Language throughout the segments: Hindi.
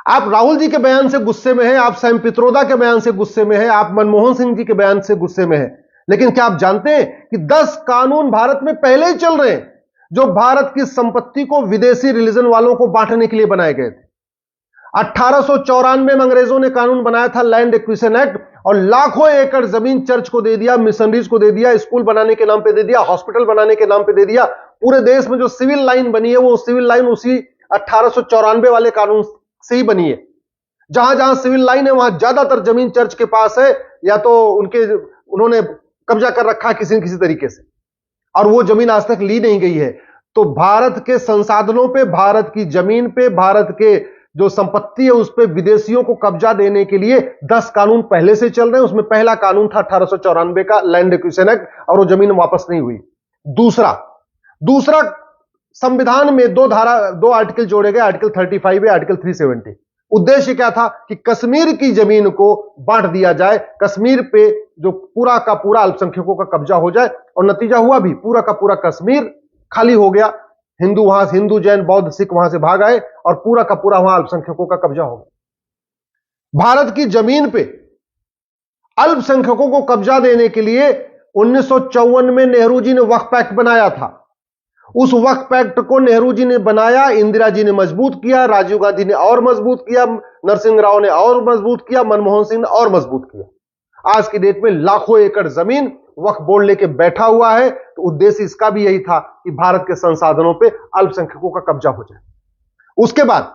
आप राहुल जी के बयान से गुस्से में हैं, आप सैम पित्रोदा के बयान से गुस्से में हैं, आप मनमोहन सिंह जी के बयान से गुस्से में हैं, लेकिन क्या आप जानते हैं कि 10 कानून भारत में पहले ही चल रहे हैं जो भारत की संपत्ति को विदेशी रिलीजन वालों को बांटने के लिए बनाए गए थे। 1894 में अंग्रेजों ने कानून बनाया था लैंड एक्विजिशन एक्ट, और लाखों एकड़ जमीन चर्च को दे दिया, मिशनरीज को दे दिया, स्कूल बनाने के नाम पे दे दिया, हॉस्पिटल बनाने के नाम पे दे दिया। पूरे देश में जो सिविल लाइन बनी है वो सिविल लाइन उसी 1894 वाले कानून से ही बनी है। जहां जहां सिविल लाइन है वहां ज्यादातर जमीन चर्च के पास है, या तो उन्होंने कब्जा कर रखा है किसी न किसी तरीके से, और वो जमीन आज तक ली नहीं गई है। तो भारत के संसाधनों पे, भारत की जमीन पे, भारत के जो संपत्ति है उस पे विदेशियों को कब्जा देने के लिए 10 कानून पहले से चल रहे हैं। उसमें पहला कानून था 1894 का लैंड एक्विजिशन एक्ट, और वो जमीन वापस नहीं हुई। दूसरा संविधान में दो आर्टिकल जोड़े गए, आर्टिकल 35 है, आर्टिकल 370। उद्देश्य क्या था कि कश्मीर की जमीन को बांट दिया जाए, कश्मीर पे जो पूरा का पूरा अल्पसंख्यकों का कब्जा हो जाए, और नतीजा हुआ भी, पूरा का पूरा कश्मीर खाली हो गया। हिंदू जैन बौद्ध सिख वहां से भाग आए और पूरा का पूरा वहां अल्पसंख्यकों का कब्जा हो गया। भारत की जमीन पे अल्पसंख्यकों को कब्जा देने के लिए 1954 में नेहरू जी ने वक्फ एक्ट बनाया था। उस वक्फ एक्ट को नेहरू जी ने बनाया, इंदिरा जी ने मजबूत किया, राजीव गांधी ने और मजबूत किया, नरसिंह राव ने और मजबूत किया, मनमोहन सिंह ने और मजबूत किया। आज की डेट में लाखों एकड़ जमीन वक्फ बोर्ड लेके बैठा हुआ है। तो उद्देश्य इसका भी यही था कि भारत के संसाधनों पे अल्पसंख्यकों का कब्जा हो जाए। उसके बाद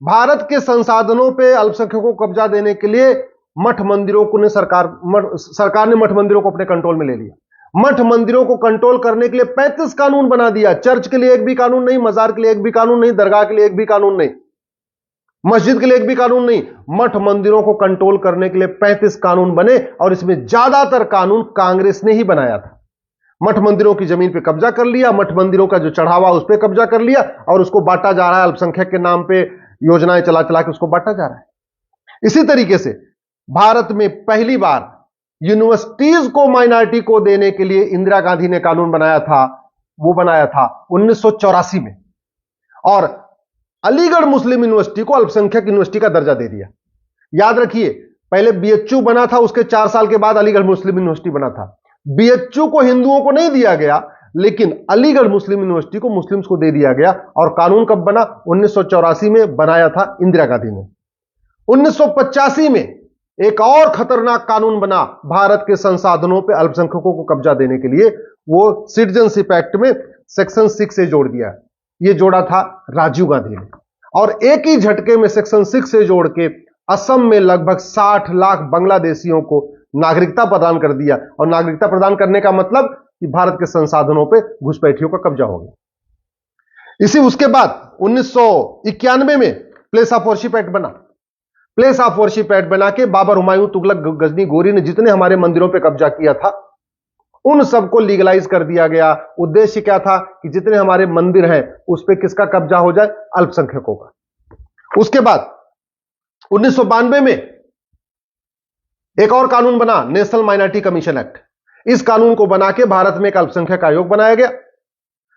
भारत के संसाधनों पे अल्पसंख्यकों को कब्जा देने के लिए मठ मंदिरों को ने सरकार ने मठ मंदिरों को अपने कंट्रोल में ले लिया। मठ मंदिरों को कंट्रोल करने के लिए 35 कानून बना दिया। चर्च के लिए एक भी कानून नहीं, मजार के लिए एक भी कानून नहीं, दरगाह के लिए एक भी कानून नहीं, मस्जिद के लिए एक भी कानून नहीं। मठ मंदिरों को कंट्रोल करने के लिए 35 कानून बने, और इसमें ज्यादातर कानून कांग्रेस ने ही बनाया था। मठ मंदिरों की जमीन पे कब्जा कर लिया, मठ मंदिरों का जो चढ़ावा उस पर कब्जा कर लिया, और उसको बांटा जा रहा है अल्पसंख्यक के नाम पे, योजनाएं चला चला के उसको बांटा जा रहा है। इसी तरीके से भारत में पहली बार यूनिवर्सिटीज को माइनॉरिटी को देने के लिए इंदिरा गांधी ने कानून बनाया था। वो बनाया था 1984 में, और अलीगढ़ मुस्लिम यूनिवर्सिटी को अल्पसंख्यक यूनिवर्सिटी का दर्जा दे दिया। याद रखिए, पहले बीएचयू बना था, उसके 4 साल के बाद अलीगढ़ मुस्लिम यूनिवर्सिटी बना था। बीएचयू को हिंदुओं को नहीं दिया गया, लेकिन अलीगढ़ मुस्लिम यूनिवर्सिटी को मुस्लिम्स को दे दिया गया। और कानून कब बना? 1984 में बनाया था इंदिरा गांधी ने। 1985 में एक और खतरनाक कानून बना भारत के संसाधनों पे अल्पसंख्यकों को कब्जा देने के लिए। वो सिटीजनशिप एक्ट में सेक्शन 6 से जोड़ दिया। ये जोड़ा था राजीव गांधी ने, और एक ही झटके में सेक्शन 6 से जोड़ के असम में लगभग 60 लाख बांग्लादेशियों को नागरिकता प्रदान कर दिया। और नागरिकता प्रदान करने का मतलब कि भारत के संसाधनों पे घुसपैठियों का कब्जा हो गया। उसके बाद 1991 में प्लेस ऑफ वर्शिप एक्ट बना। प्लेस ऑफ वर्शिप एक्ट बना के बाबर, हुमायूं, तुगलक, गजनी, गोरी ने जितने हमारे मंदिरों पे कब्जा किया था उन सबको लीगलाइज कर दिया गया। उद्देश्य क्या था कि जितने हमारे मंदिर हैं उस पे किसका कब्जा हो जाए? अल्पसंख्यकों का। उसके बाद 1992 में एक और कानून बना, नेशनल माइनॉरिटी कमीशन एक्ट। इस कानून को बना के भारत में एक अल्पसंख्यक आयोग बनाया गया।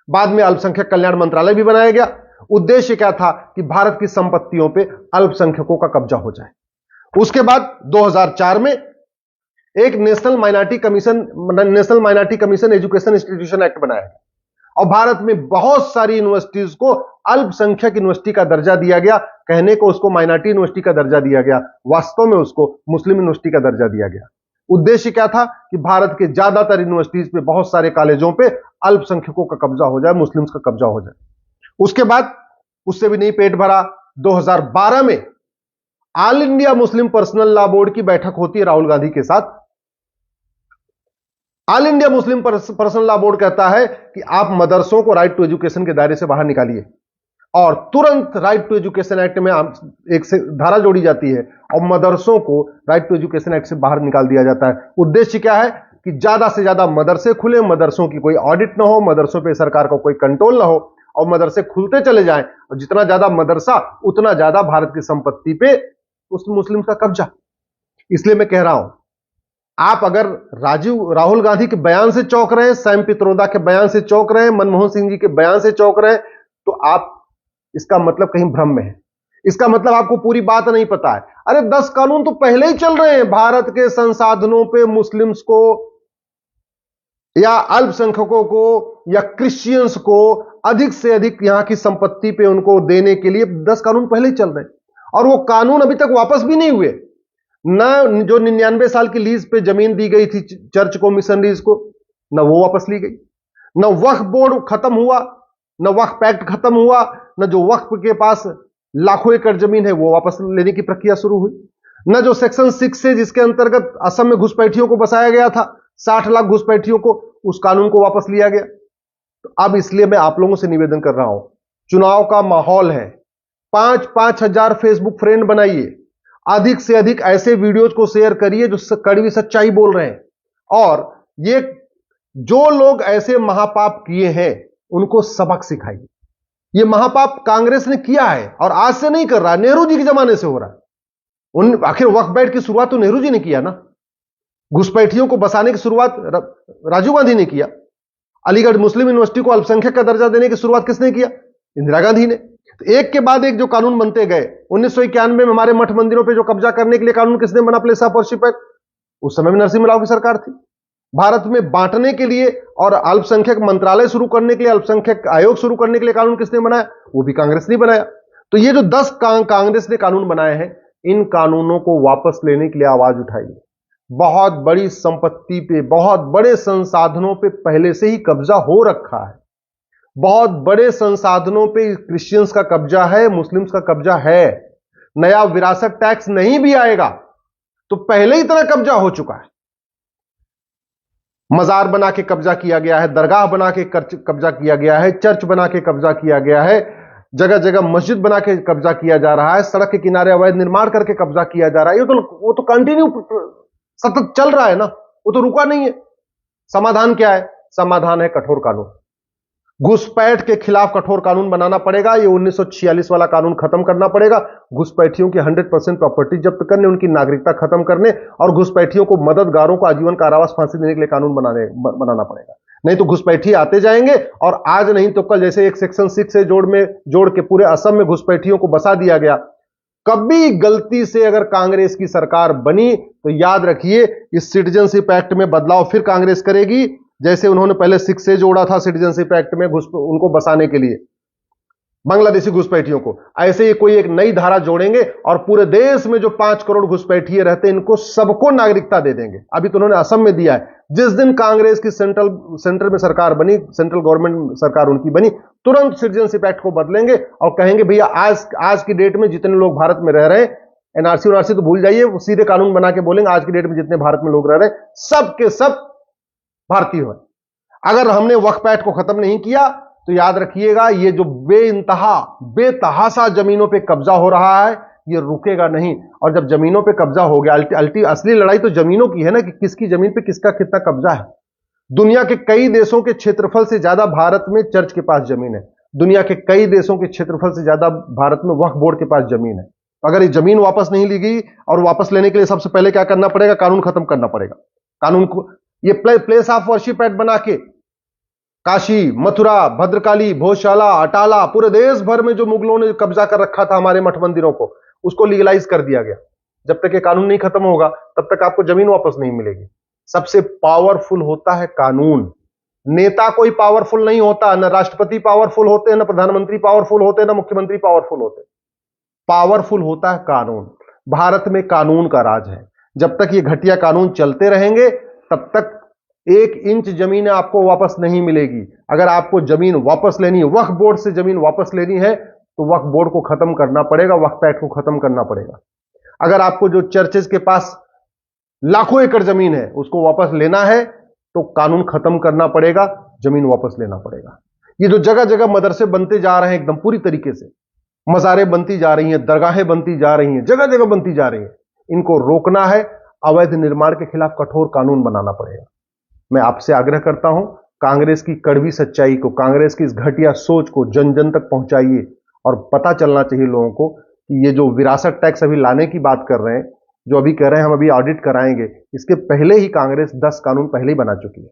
बाद में अल्पसंख्यक कल्याण मंत्रालय भी बनाया गया। उद्देश्य क्या था कि भारत की संपत्तियों पे अल्पसंख्यकों का कब्जा हो जाए। उसके बाद 2004 में एक national minority commission education institution act बनाया गया, और भारत में बहुत सारी यूनिवर्सिटीज को अल्पसंख्यक यूनिवर्सिटी का दर्जा दिया गया। कहने को उसको माइनॉरिटी यूनिवर्सिटी का दर्जा दिया गया, वास्तव में उसको मुस्लिम यूनिवर्सिटी का दर्जा दिया गया। उद्देश्य क्या था कि भारत के ज्यादातर यूनिवर्सिटीज पे, बहुत सारे कॉलेजों पे अल्पसंख्यकों का कब्जा हो जाए, मुस्लिम्स का कब्जा हो जाए। उसके बाद उससे भी नहीं पेट भरा, 2012 में all India Muslim personal law board की बैठक होती है राहुल गांधी के साथ। All India Muslim personal law board कहता है कि आप मदरसों को राइट टू एजुकेशन के दायरे से बाहर निकालिए, और तुरंत राइट टू एजुकेशन एक्ट में एक से धारा जोड़ी जाती है और मदरसों को राइट टू एजुकेशन एक्ट से बाहर निकाल दिया जाता है। उद्देश्य क्या है कि ज्यादा से ज्यादा मदरसे खुले, मदरसों की कोई ऑडिट ना हो, मदरसों पे सरकार का कोई कंट्रोल ना हो, और मदरसे खुलते चले जाएं, और जितना ज्यादा मदरसा उतना ज्यादा भारत की संपत्ति पे उस मुस्लिम का कब्जा। इसलिए मैं कह रहा हूं, आप अगर राहुल गांधी के बयान से चौंक रहे हैं, सैम पित्रोदा के बयान से चौंक रहे हैं, मनमोहन सिंह जी के बयान से चौंक रहे हैं, तो आप इसका मतलब कहीं भ्रम में है। इसका मतलब आपको पूरी बात नहीं पता है। अरे 10 कानून तो पहले ही चल रहे हैं, भारत के संसाधनों पे मुस्लिम्स को या अल्पसंख्यकों को या क्रिश्चियंस को अधिक से अधिक यहां की संपत्ति पे उनको देने के लिए 10 कानून पहले ही चल रहे हैं, और वो कानून अभी तक वापस भी नहीं हुए। न जो 99 साल की लीज पे जमीन दी गई थी चर्च को, मिशनरीज को, न वो वापस ली गई, न वक्फ बोर्ड खत्म हुआ, न वक्फ पैक्ट खत्म हुआ, न जो वक्फ के पास लाखों एकड़ जमीन है वो वापस लेने की प्रक्रिया शुरू हुई, न जो सेक्शन 6 है जिसके अंतर्गत असम में घुसपैठियों को बसाया गया था, 60 लाख घुसपैठियों को, उस कानून को वापस लिया गया। तो अब इसलिए मैं आप लोगों से निवेदन कर रहा हूं, चुनाव का माहौल है, 5-5 हजार फेसबुक फ्रेंड बनाइए, अधिक से अधिक ऐसे वीडियोज को शेयर करिए जो कड़वी सच्चाई बोल रहे हैं, और ये जो लोग ऐसे महापाप किए हैं उनको सबक सिखाइए। ये महापाप कांग्रेस ने किया है और आज से नहीं कर रहा, नेहरू जी के जमाने से हो रहा है। आखिर वक्फ बोर्ड की शुरुआत तो नेहरू जी ने किया ना, घुसपैठियों को बसाने की शुरुआत राजीव गांधी ने किया, अलीगढ़ मुस्लिम यूनिवर्सिटी को अल्पसंख्यक का दर्जा देने की शुरुआत किसने किया? इंदिरा गांधी ने। तो एक के बाद एक जो कानून बनते गए, 1991 में हमारे मठ मंदिरों पे जो कब्जा करने के लिए कानून किसने बना? प्लेस ऑफ वर्शिप एक्ट, उस समय में नरसिम्हा राव की सरकार थी। भारत में बांटने के लिए और अल्पसंख्यक मंत्रालय शुरू करने के लिए, अल्पसंख्यक आयोग शुरू करने के लिए कानून किसने बनाया? वो भी कांग्रेस ने बनाया। तो ये जो 10 कांग्रेस ने कानून बनाए हैं, इन कानूनों को वापस लेने के लिए आवाज उठाइए। बहुत बड़ी संपत्ति पे, बहुत बड़े संसाधनों पे पहले से ही कब्जा हो रखा है, बहुत बड़े संसाधनों पे क्रिश्चियंस का कब्जा है, मुस्लिम्स का कब्जा है। नया विरासत टैक्स नहीं भी आएगा तो पहले ही इतना कब्जा हो चुका है। मजार बना के कब्जा किया गया है, दरगाह बना के कब्जा किया गया है, चर्च बना के कब्जा किया गया है, जगह जगह मस्जिद बना के कब्जा किया जा रहा है, सड़क के किनारे अवैध निर्माण करके कब्जा किया जा रहा है। वो तो कंटिन्यू सतत चल रहा है ना, वो तो रुका नहीं है। समाधान क्या है? समाधान है कठोर कानून। घुसपैठ के खिलाफ कठोर कानून बनाना पड़ेगा। ये 1946 वाला कानून खत्म करना पड़ेगा। घुसपैठियों की 100% प्रॉपर्टी जब्त करने, उनकी नागरिकता खत्म करने और घुसपैठियों को, मददगारों को आजीवन कारावास, फांसी देने के लिए कानून बनाना पड़ेगा। नहीं तो घुसपैठी आते जाएंगे और आज नहीं तो कल, जैसे एक सेक्शन 6 से जोड़ के पूरे असम में घुसपैठियों को बसा दिया गया। कभी गलती से अगर कांग्रेस की सरकार बनी तो याद रखिए, इस सिटीजनशिप एक्ट में बदलाव फिर कांग्रेस करेगी, जैसे उन्होंने पहले 6 से जोड़ा था सिटीजनशिप एक्ट में उनको बसाने के लिए, बांग्लादेशी घुसपैठियों को। ऐसे ही कोई एक नई धारा जोड़ेंगे और पूरे देश में जो 5 करोड़ घुसपैठिए रहते हैं, इनको सबको नागरिकता दे देंगे। अभी तो उन्होंने असम में दिया है। जिस दिन कांग्रेस की सेंटर में सरकार बनी, सेंट्रल गवर्नमेंट सरकार उनकी बनी, तुरंत सिटीजनशिप एक्ट को बदलेंगे और कहेंगे भैया आज की डेट में जितने लोग भारत में रह रहे हैं, एनआरसी तो भूल जाइए, वो सीधे कानून बना के बोलेंगे आज की डेट में जितने भारत में लोग रह रहे हैं सब के सब भारतीय हो। अगर हमने वक्फ एक्ट को खत्म नहीं किया तो याद रखिएगा, ये जो बेतहाशा जमीनों पे कब्जा हो रहा है, ये रुकेगा नहीं। और जब जमीनों पे कब्जा हो गया, असली लड़ाई तो जमीनों की है ना, कि किसकी जमीन पे किसका कितना कब्जा है। दुनिया के कई देशों के क्षेत्रफल से ज्यादा भारत में चर्च के पास जमीन है। दुनिया के कई देशों के क्षेत्रफल से ज्यादा भारत में वक्फ बोर्ड के पास जमीन है। अगर ये जमीन वापस नहीं ली गई, और वापस लेने के लिए सबसे पहले क्या करना पड़ेगा? कानून खत्म करना पड़ेगा। कानून को, ये प्लेस ऑफ वर्शिप एक्ट बना के काशी, मथुरा, भद्रकाली, भोजशाला, अटाला, पूरे देश भर में जो मुगलों ने कब्जा कर रखा था हमारे मठ मंदिरों को, उसको लीगलाइज कर दिया गया। जब तक ये कानून नहीं खत्म होगा तब तक आपको जमीन वापस नहीं मिलेगी। सबसे पावरफुल होता है कानून। नेता कोई पावरफुल नहीं होता, न राष्ट्रपति पावरफुल होते हैं, न प्रधानमंत्री पावरफुल होते हैं, न मुख्यमंत्री पावरफुल होते। पावरफुल होता है कानून। भारत में कानून का राज है। जब तक ये घटिया कानून चलते रहेंगे तब तक 1 इंच जमीन आपको वापस नहीं मिलेगी। अगर आपको जमीन वापस लेनी है, वक्फ बोर्ड से जमीन वापस लेनी है, तो वक्फ बोर्ड को खत्म करना पड़ेगा, वक्फ एक्ट को खत्म करना पड़ेगा। अगर आपको जो चर्चेज के पास लाखों एकड़ जमीन है उसको वापस लेना है, तो कानून खत्म करना पड़ेगा, जमीन वापस लेना पड़ेगा। ये जो जगह जगह मदरसे बनते जा रहे हैं, एकदम पूरी तरीके से मज़ारें बनती जा रही हैं, दरगाहें बनती जा रही हैं, जगह जगह बनती जा रही हैं, इनको रोकना है। अवैध निर्माण के खिलाफ कठोर कानून बनाना पड़ेगा। मैं आपसे आग्रह करता हूं, कांग्रेस की कड़वी सच्चाई को, कांग्रेस की इस घटिया सोच को जन जन तक पहुंचाइए। और पता चलना चाहिए लोगों को कि ये जो विरासत टैक्स अभी लाने की बात कर रहे हैं, जो अभी कह रहे हैं हम अभी ऑडिट कराएंगे, इसके पहले ही कांग्रेस 10 कानून पहले ही बना चुकी है।